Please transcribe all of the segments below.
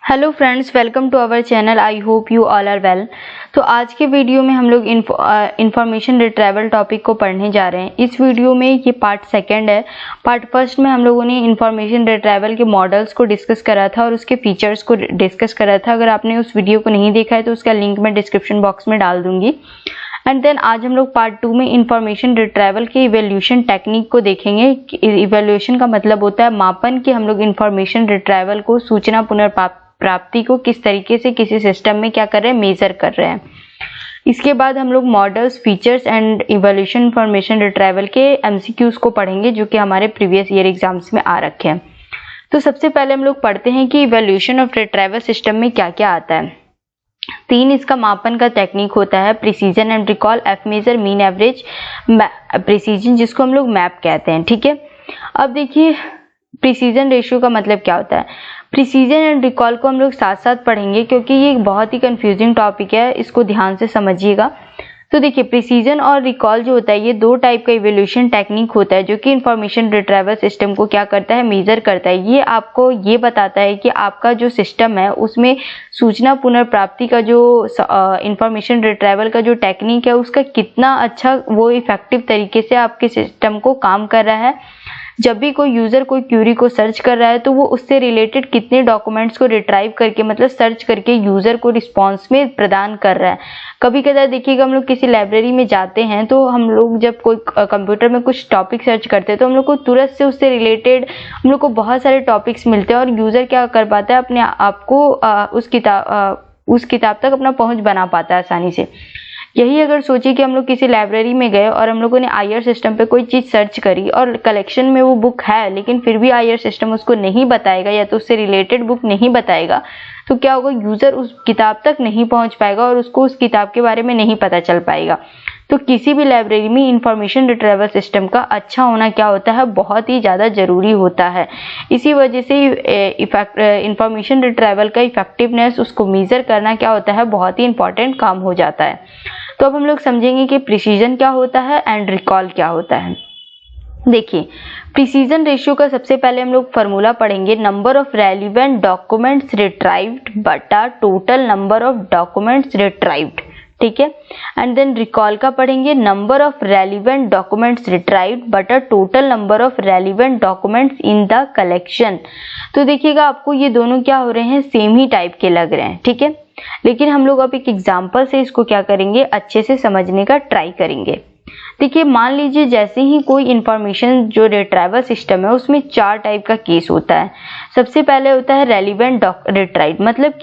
Hello friends, welcome to our channel. I hope you all are well. तो आज के video में हम लोग इंफॉर्मेशन रिट्रीवल टॉपिक को पढ़ने जा रहे हैं। इस वीडियो में ये पार्ट सेकंड है। पार्ट फर्स्ट में हम लोगों ने इंफॉर्मेशन रिट्रीवल के मॉडल्स को डिस्कस करा था और उसके फीचर्स को डिस्कस करा था। अगर आपने उस वीडियो को नहीं देखा है तो उसका लिंक मैं डिस्क्रिप्शन बॉक्स में डाल दूंगी। एंड देन आज हम लोग पार्ट 2 में इंफॉर्मेशन रिट्रीवल के इवैल्यूएशन टेक्निक को देखेंगे। इवैल्यूएशन का मतलब होता है मापन कि हम लोग इंफॉर्मेशन रिट्रीवल को, सूचना पुनर्प्राप्ति को किस तरीके से किसी सिस्टम में क्या कर रहे हैं, मेजर कर रहे हैं। इसके बाद हम लोग models, features and evaluation information retrieval के एमसीक्यूज को पढ़ेंगे जो कि हमारे प्रीवियस ईयर एग्जाम्स में आ रखे हैं। तो सबसे पहले हम लोग पढ़ते हैं कि इवैल्यूएशन ऑफ रिट्रीवल सिस्टम में क्या क्या आता है। 3 इसका मापन का टेक्निक होता है, precision and recall, F measure, mean average, precision जिसको हम लोग मैप कहते हैं। ठीक है, अब देखिए प्रिसीजन रेशियो का मतलब क्या होता है। प्रिसीजन एंड रिकॉल को हम लोग साथ साथ पढ़ेंगे क्योंकि ये एक बहुत ही कंफ्यूजिंग टॉपिक है, इसको ध्यान से समझिएगा। तो देखिए प्रिसीजन और रिकॉल जो होता है ये 2 टाइप का इवैल्यूएशन टेक्निक होता है जो कि इंफॉर्मेशन रिट्रीवल सिस्टम को क्या करता है, मेजर करता है। ये आपको ये बताता है कि आपका जो सिस्टम है उसमें सूचना पुनर्प्राप्ति का जो इंफॉर्मेशन रिट्रीवल का जो टेक्निक है उसका कितना अच्छा वो इफेक्टिव तरीके से आपके सिस्टम को काम कर रहा है। जब भी कोई यूजर कोई क्यूरी को सर्च कर रहा है तो वो उससे रिलेटेड कितने डॉक्यूमेंट्स को रिट्राइव करके, मतलब सर्च करके यूजर को रिस्पॉन्स में प्रदान कर रहा है। कभी कदार देखिएगा हम लोग किसी लाइब्रेरी में जाते हैं तो हम लोग जब कोई कंप्यूटर में कुछ टॉपिक सर्च करते हैं तो हम लोग को तुरंत से उससे रिलेटेड हम लोग को बहुत सारे टॉपिक्स मिलते हैं और यूजर क्या कर पाता है, अपने आप को उस किताब तक अपना पहुंच बना पाता है आसानी से। यही अगर सोचिए कि हम लोग किसी लाइब्रेरी में गए और हम लोगों ने आईआर सिस्टम पे कोई चीज सर्च करी और कलेक्शन में वो बुक है लेकिन फिर भी आईआर सिस्टम उसको नहीं बताएगा या तो उससे रिलेटेड बुक नहीं बताएगा, तो क्या होगा, यूजर उस किताब तक नहीं पहुंच पाएगा और उसको उस किताब के बारे में नहीं पता चल पाएगा। तो किसी भी लाइब्रेरी में इंफॉर्मेशन रिट्रीवल सिस्टम का अच्छा होना क्या होता है, बहुत ही ज्यादा जरूरी होता है। इसी वजह से इंफॉर्मेशन रिट्रीवल का इफेक्टिवनेस, उसको मेजर करना क्या होता है, बहुत ही इंपॉर्टेंट काम हो जाता है। तो अब हम लोग समझेंगे कि प्रिसीजन क्या होता है एंड रिकॉल क्या होता है। देखिए प्रिसीजन रेशियो का सबसे पहले हम लोग फॉर्मूला पढ़ेंगे, नंबर ऑफ रेलिवेंट डॉक्यूमेंट्स रिट्राइव्ड बटा टोटल नंबर ऑफ डॉक्यूमेंट्स रिट्राइव्ड। ठीक है, एंड देन रिकॉल का पढ़ेंगे, नंबर ऑफ रेलिवेंट डॉक्यूमेंट्स रिट्राइव्ड बटा total number of relevant documents in the collection. तो देखिएगा आपको ये दोनों क्या हो रहे हैं, सेम ही टाइप के लग रहे हैं। ठीक है, लेकिन हम लोग अब एक एग्जांपल से इसको क्या करेंगे, अच्छे से समझने का ट्राई करेंगे। देखिए मान लीजिए जैसे ही कोई इंफॉर्मेशन जो रिट्रीवल सिस्टम है उसमें 4 टाइप का केस होता है। सबसे पहले होता है रेलिवेंट रिट्राइव, मतलब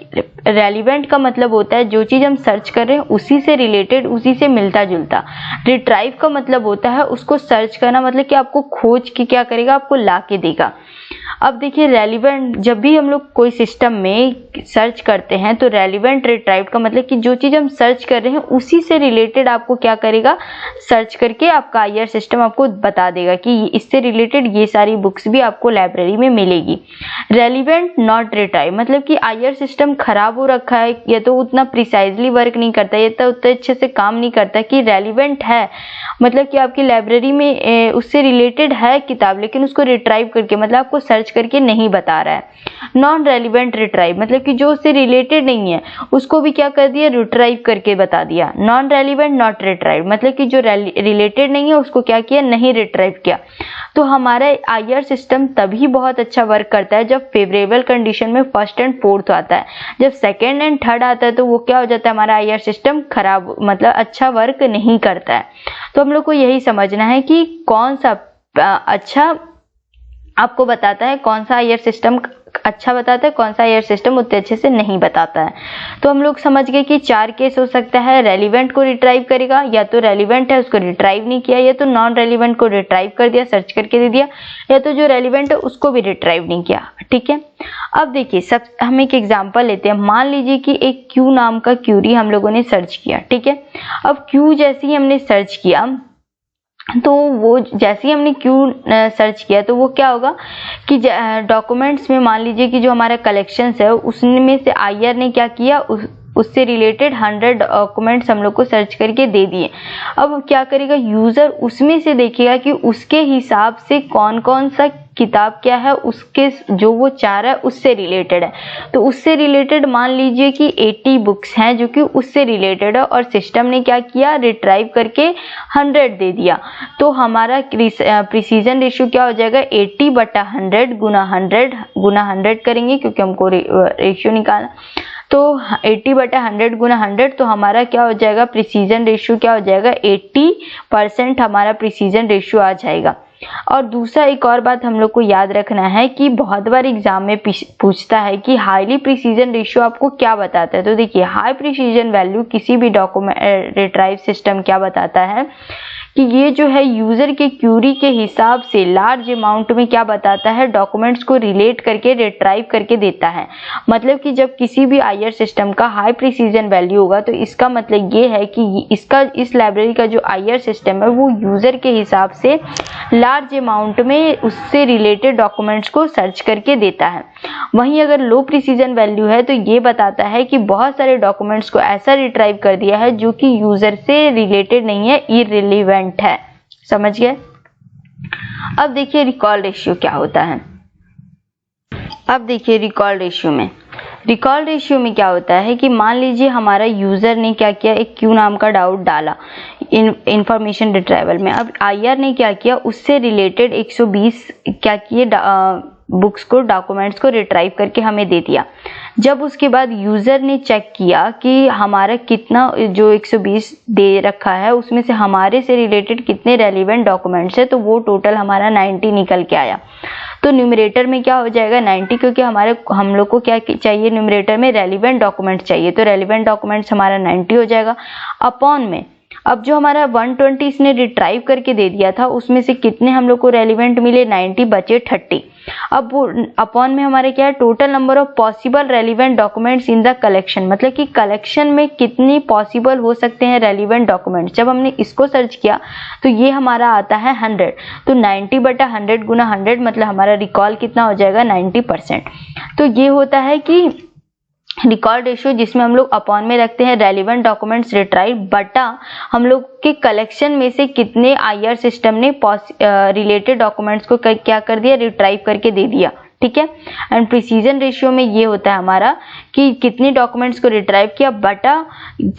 रेलिवेंट का मतलब होता है जो चीज हम सर्च कर रहे हैं उसी से रिलेटेड, उसी से मिलता जुलता। रिट्राइव का मतलब होता है उसको सर्च करना, मतलब कि आपको खोज के क्या करेगा, आपको ला के देगा। अब देखिए रेलिवेंट, जब भी हम लोग कोई सिस्टम में सर्च करते हैं तो रेलिवेंट रिट्राइव का मतलब कि जो चीज हम सर्च कर रहे हैं उसी से रिलेटेड आपको क्या करेगा, सर्च करके आपका आईआर सिस्टम आपको बता देगा कि इससे रिलेटेड ये सारी बुक्स भी आपको लाइब्रेरी में मिलेगी। रेलिवेंट नॉट रिट्राइव मतलब कि आईआर सिस्टम खराब हो रखा है या तो उतना प्रिसाइजली वर्क नहीं करता या तो उतने अच्छे से काम नहीं करता कि रेलिवेंट है, मतलब कि आपकी लाइब्रेरी में उससे रिलेटेड है किताब लेकिन उसको रिट्राइव करके, मतलब आपको सर्च करके नहीं बता रहा है। नॉन रेलिवेंट रिट्राइव मतलब कि जो उससे रिलेटेड नहीं है उसको भी क्या कर दिया, रिट्राइव करके बता दिया। नॉन रेलिवेंट नॉट रिट्राइव मतलब कि जो रिलेटेड नहीं है उसको क्या किया, नहीं रिट्राइव किया। तो हमारा आईआर सिस्टम तभी बहुत अच्छा वर्क करता है जब फेवरेबल कंडीशन में फर्स्ट एंड फोर्थ आता है। जब सेकंड एंड थर्ड आता है तो वो क्या हो जाता है, हमारा आईआर सिस्टम खराब, मतलब अच्छा वर्क नहीं करता है। तो हम लोग को यही समझना है कि कौन सा अच्छा आपको बताता है, कौन सा आईआर सिस्टम अच्छा बताता है, कौन सा आईआर सिस्टम उतने अच्छे से नहीं बताता है। तो हम लोग समझ गए कि 4 केस हो सकता है, रेलिवेंट को रिट्राइव करेगा, या तो रेलिवेंट है उसको रिट्राइव नहीं किया, या तो नॉन रेलिवेंट को रिट्राइव कर दिया, सर्च करके दे दिया, या तो जो रेलिवेंट है उसको भी रिट्राइव नहीं किया। ठीक है, अब देखिए हम एक एग्जांपल लेते हैं। मान लीजिए कि एक क्यू नाम का क्यूरी हम लोगों ने सर्च किया। ठीक है, अब क्यू जैसे ही हमने सर्च किया तो वो जैसे ही हमने क्यू सर्च किया तो वो क्या होगा कि डॉक्यूमेंट्स में मान लीजिए कि जो हमारा कलेक्शंस है उसमें से आईआर ने क्या किया, उससे रिलेटेड 100 डॉक्यूमेंट्स हम लोग को सर्च करके दे दिए। अब क्या करेगा यूजर, उसमें से देखेगा कि उसके हिसाब से कौन कौन सा किताब क्या है, उसके जो वो चाह रहा है उससे रिलेटेड है। तो उससे रिलेटेड मान लीजिए कि 80 बुक्स हैं जो कि उससे रिलेटेड है, और सिस्टम ने क्या किया, रिट्राइव करके 100 दे दिया। तो हमारा प्रिसीजन रेशियो क्या हो जाएगा, 80/100 गुना 100 करेंगे क्योंकि हमको रेशियो निकालना। तो 80/100 गुना 100, तो हमारा क्या हो जाएगा, प्रिसीजन रेशियो क्या हो जाएगा, 80% हमारा प्रिसीजन रेशियो आ जाएगा। और दूसरा एक और बात हम लोग को याद रखना है कि बहुत बार एग्जाम में पूछता है कि हाईली प्रिसीजन रेशियो आपको क्या बताता है। तो देखिए, हाई प्रिसीजन वैल्यू किसी भी डॉक्यूमेंट रिट्राइव सिस्टम क्या बताता है कि ये जो है यूजर के क्यूरी के हिसाब से लार्ज अमाउंट में क्या बताता है, डॉक्यूमेंट्स को रिलेट करके रिट्राइव करके देता है। मतलब कि जब किसी भी आईआर सिस्टम का हाई प्रिसीजन वैल्यू होगा तो इसका मतलब ये है कि इस लाइब्रेरी का जो आईआर सिस्टम है वो यूजर के हिसाब से लार्ज अमाउंट में उससे रिलेटेड डॉक्यूमेंट्स को सर्च करके देता है। वहीं अगर लो प्रिसीजन वैल्यू है तो ये बताता है कि बहुत सारे डॉक्यूमेंट्स को ऐसा रिट्राइव कर दिया है जो कि यूजर से रिलेटेड नहीं है, इररिलेवेंट है। समझ गए? अब देखिए रिकॉल रेशियो क्या होता है। अब देखिए रिकॉल रेशियो में क्या होता है कि मान लीजिए हमारा यूजर ने क्या किया, एक क्यू नाम का डाउट डाला इंफॉर्मेशन रिट्राइवल में। अब आईआर ने क्या किया, उससे रिलेटेड 120 क्या किए बुक्स को, डॉक्यूमेंट्स को रिट्राइव करके हमें दे दिया। जब उसके बाद यूजर ने चेक किया कि हमारा कितना जो 120 दे रखा है उसमें से हमारे से रिलेटेड कितने रेलिवेंट डॉक्यूमेंट्स है, तो वो टोटल हमारा 90 निकल के आया। तो न्यूमरेटर में क्या हो जाएगा, 90, क्योंकि हम लोग को क्या चाहिए, न्यूमरेटर में रेलिवेंट डॉक्यूमेंट्स चाहिए, तो रेलिवेंट डॉक्यूमेंट्स हमारा 90 हो जाएगा। अपॉन में अब जो हमारा 120 इसने रिट्राइव करके दे दिया था उसमें से कितने हम लोग को रेलिवेंट मिले, 90 बचे 30। अब वो अपॉन में हमारे क्या है, total number of possible relevant documents in the collection, मतलब कि कलेक्शन में कितनी पॉसिबल हो सकते हैं रेलिवेंट डॉक्यूमेंट्स। जब हमने इसको सर्च किया तो ये हमारा आता है 100, तो 90/100 गुना 100 मतलब हमारा रिकॉल कितना हो जाएगा, 90%। तो ये होता है कि रिकॉल रेशियो, जिसमें हम लोग अपॉन में रखते हैं रेलिवेंट डॉक्यूमेंट्स रिट्राइव बटा हम लोग के कलेक्शन में से कितने आईआर सिस्टम ने रिलेटेड डॉक्यूमेंट्स को क्या कर दिया, रिट्राइव करके दे दिया। ठीक है। एंड प्रिसीजन रेशियो में ये होता है हमारा कि कितने डॉक्यूमेंट्स को रिट्राइव किया बटा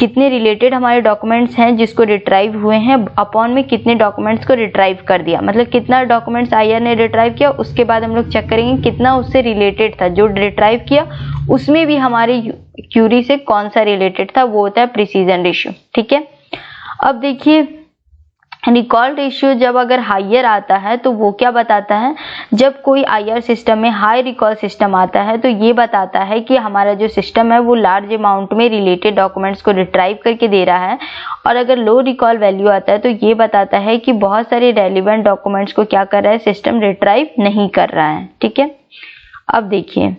कितने रिलेटेड हमारे डॉक्यूमेंट्स हैं जिसको रिट्राइव हुए हैं, अपॉन में कितने डॉक्यूमेंट्स को रिट्राइव कर दिया। मतलब कितना डॉक्यूमेंट्स आईआर ने रिट्राइव किया, उसके बाद हम लोग चेक करेंगे कितना उससे रिलेटेड था, जो रिट्राइव किया उसमें भी हमारी क्यूरी से कौन सा रिलेटेड था, वो होता है प्रिसीजन रेशियो। ठीक है। अब देखिए रिकॉल रेशियो जब अगर हाइयर आता है तो वो क्या बताता है, जब कोई आईआर सिस्टम में हाई रिकॉल सिस्टम आता है तो ये बताता है कि हमारा जो सिस्टम है वो लार्ज अमाउंट में रिलेटेड डॉक्यूमेंट्स को रिट्राइव करके दे रहा है। और अगर लो रिकॉल वैल्यू आता है तो ये बताता है कि बहुत सारे रेलिवेंट डॉक्यूमेंट्स को क्या कर रहा है, सिस्टम रिट्राइव नहीं कर रहा है। ठीक है। अब देखिए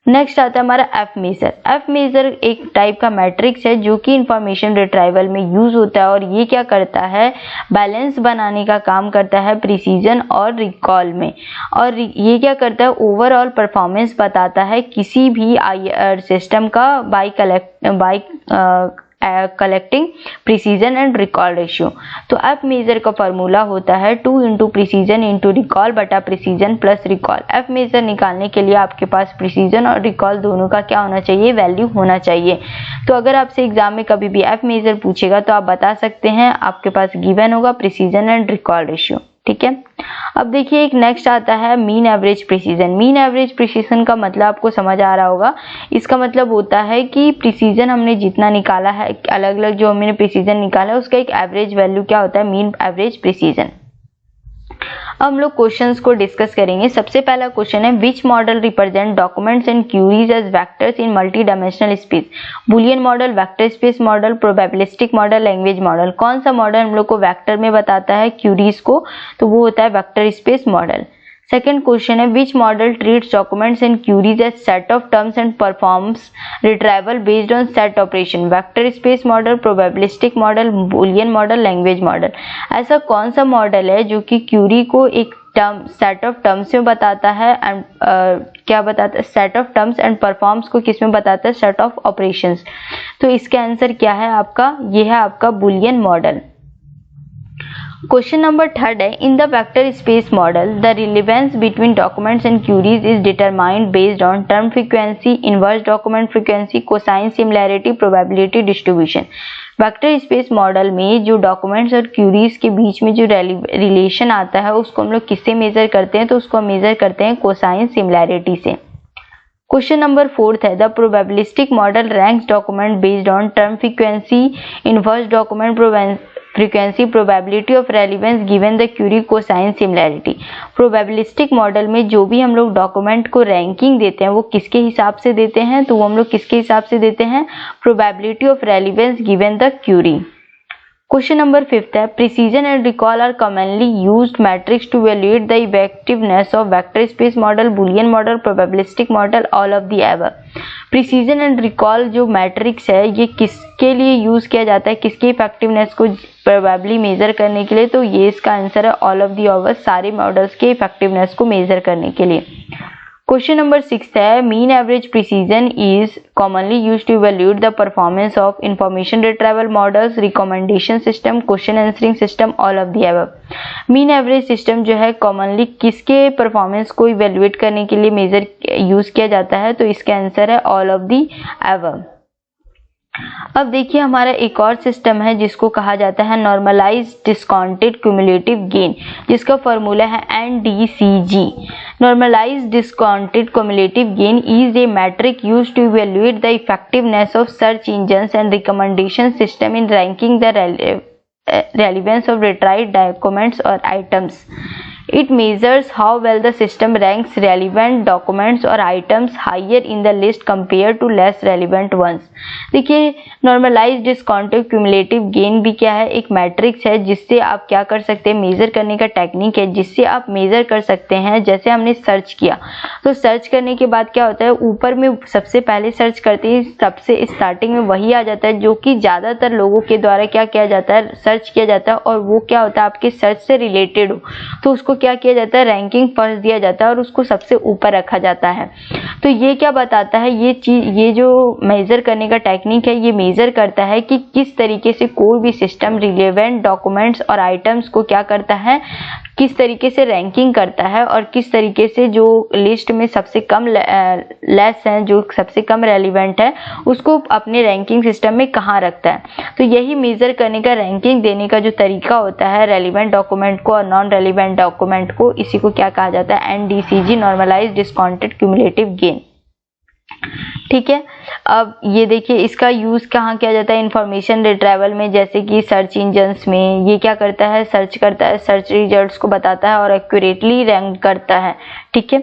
नेक्स्ट आता है हमारा एफ मेजर। एफ मेजर एक टाइप का मैट्रिक्स है जो कि इंफॉर्मेशन रिट्राइवल में यूज होता है और ये क्या करता है, बैलेंस बनाने का काम करता है प्रिसीजन और रिकॉल में। और ये क्या करता है, ओवरऑल परफॉर्मेंस बताता है किसी भी आईआर सिस्टम का by collecting precision and recall ratio. तो एफ मेजर का फॉर्मूला होता है 2 × प्रिसीजन × रिकॉल बटा precision plus recall. F measure निकालने के लिए आपके पास प्रिसीजन और रिकॉल दोनों का क्या होना चाहिए, वैल्यू होना चाहिए। तो अगर आपसे एग्जाम में कभी भी एफ मेजर पूछेगा तो आप बता सकते हैं, आपके पास गिवन होगा प्रिसीजन एंड रिकॉल रेशियो। ठीक है। अब देखिए एक नेक्स्ट आता है mean average precision. Mean average precision का मतलब आपको समझ आ रहा होगा। इसका मतलब होता है कि प्रिसीजन हमने जितना निकाला है, अलग अलग जो हमने प्रिसीजन निकाला है उसका एक एवरेज वैल्यू क्या होता है, मीन एवरेज प्रिसीजन। अब हम लोग क्वेश्चंस को डिस्कस करेंगे। सबसे पहला क्वेश्चन है which model represent documents and queries as vectors in multi dimensional space. Boolean model, vector space model, probabilistic model, language model. कौन सा मॉडल हम लोग को वेक्टर में बताता है क्यूरीज को, तो वो होता है vector space model. Second question है which model treats documents and queries as set of terms and performs retrieval based on set operation. Vector space model, probabilistic model, Boolean model, language model. ऐसा कौन सा model है जो कि Curie को एक set of terms में बताता है एंड क्या बताता है, set of terms and performs को किस में बताता है, सेट ऑफ ऑपरेशंस। तो इसका आंसर क्या है आपका, ये है आपका बुलियन मॉडल। क्वेश्चन नंबर 3 है, in the vector space model the relevance between documents and queries is determined based on term frequency, inverse document frequency, cosine similarity, probability distribution. Vector space model में जो documents और curies के बीच में जो relation आता है उसको हम लोग किससे मेजर करते हैं, तो उसको हम मेजर करते हैं कोसाइन सिमिलैरिटी से। क्वेश्चन नंबर 4 है, the probabilistic model ranks document based on term frequency, inverse document frequency, probability of relevance given the query cosine similarity. Probabilistic model में जो भी हम लोग डॉक्यूमेंट को रैंकिंग देते हैं वो किसके हिसाब से देते हैं, तो वो हम लोग किसके हिसाब से देते हैं, probability of relevance given the query. Question number 5 है, precision and recall are commonly used metrics to evaluate the effectiveness of vector space model, Boolean model, probabilistic model, all of the above. Precision and recall जो metrics है ये किसके लिए use किया जाता है, किसकी इफेक्टिवनेस को प्रोबेबली मेजर करने के लिए, तो ये इसका आंसर है ऑल ऑफ द अबव, सारे मॉडल्स के इफेक्टिवनेस को मेजर करने के लिए। क्वेश्चन नंबर 6 है, mean average precision is commonly used to evaluate the performance of information retrieval models, recommendation system, question answering system, all of the above. Mean average system जो है commonly किसके performance को evaluate करने के लिए major use किया जाता है, तो इसका आंसर है ऑल ऑफ द अबव। अब देखिए हमारा एक और सिस्टम है जिसको कहा जाता है नॉर्मलाइज्ड डिस्काउंटेड क्यूमुलेटिव गेन, जिसका फॉर्मूला है NDCG। Normalised discounted cumulative gain is a metric used to evaluate the effectiveness of search engines and recommendation system in ranking the relevance of retrieved documents or items. It measures how well the system ranks relevant documents or items higher in the list compared to less relevant ones. देखिए normalized discounted cumulative gain भी क्या है, एक matrix है जिससे आप क्या कर सकते हैं, मेजर करने का टेक्निक है जिससे आप मेजर कर सकते हैं। जैसे हमने सर्च किया तो सर्च करने के बाद क्या होता है, ऊपर में सबसे पहले सर्च करते हैं, सबसे स्टार्टिंग में वही आ जाता है जो कि ज्यादातर लोगों के द्वारा क्या किया जाता है, सर्च किया जाता है, और वो क्या होता है आपके सर्च से रिलेटेड हो तो उसको क्या किया जाता है, रैंकिंग फर्स्ट दिया जाता है और उसको सबसे ऊपर रखा जाता है। तो ये क्या बताता है, ये चीज, ये जो मेजर करने का टेक्निक है ये मेजर करता है कि किस तरीके से कोई भी सिस्टम रिलेवेंट डॉक्यूमेंट्स और आइटम्स को क्या करता है, किस तरीके से रैंकिंग करता है और किस तरीके से जो लिस्ट में सबसे कम लेस है, जो सबसे कम रेलिवेंट है, उसको अपने रैंकिंग सिस्टम में कहाँ रखता है। तो यही मेजर करने का, रैंकिंग देने का जो तरीका होता है रेलिवेंट डॉक्यूमेंट को और नॉन रेलिवेंट डॉक्यूमेंट को, इसी को क्या कहा जाता है, NDCG, normalised discounted cumulative gain. ठीक है, अब ये देखिए इसका यूज कहाँ किया जाता है, इंफॉर्मेशन रिट्रीवल में, जैसे कि सर्च इंजन्स में। ये क्या करता है, सर्च करता है, सर्च रिजल्ट्स को बताता है और एक्यूरेटली रैंक करता है। ठीक है,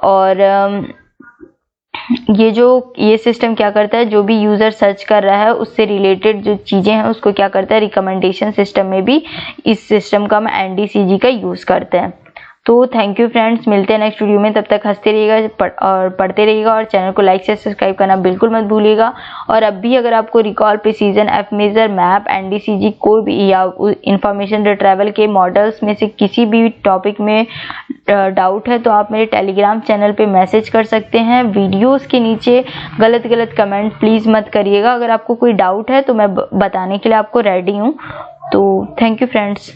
और ये सिस्टम क्या करता है, जो भी यूजर सर्च कर रहा है उससे रिलेटेड जो चीजें हैं उसको क्या करता है, रिकमेंडेशन सिस्टम में भी इस सिस्टम का हम NDCG का यूज करते हैं। तो थैंक यू फ्रेंड्स, मिलते हैं नेक्स्ट वीडियो में। तब तक हंसते रहिएगा और पढ़ते रहिएगा और चैनल को लाइक से सब्सक्राइब करना बिल्कुल मत भूलिएगा। और अब भी अगर आपको recall, precision, F measure, MAP, NDCG कोई भी या इंफॉर्मेशन रिट्रीवल के मॉडल्स में से किसी भी टॉपिक में डाउट है तो आप मेरे टेलीग्राम चैनल पे मैसेज कर सकते हैं। वीडियोस के नीचे गलत कमेंट प्लीज मत करिएगा। अगर आपको कोई डाउट है तो मैं बताने के लिए आपको रेडी हूँ। तो थैंक यू फ्रेंड्स।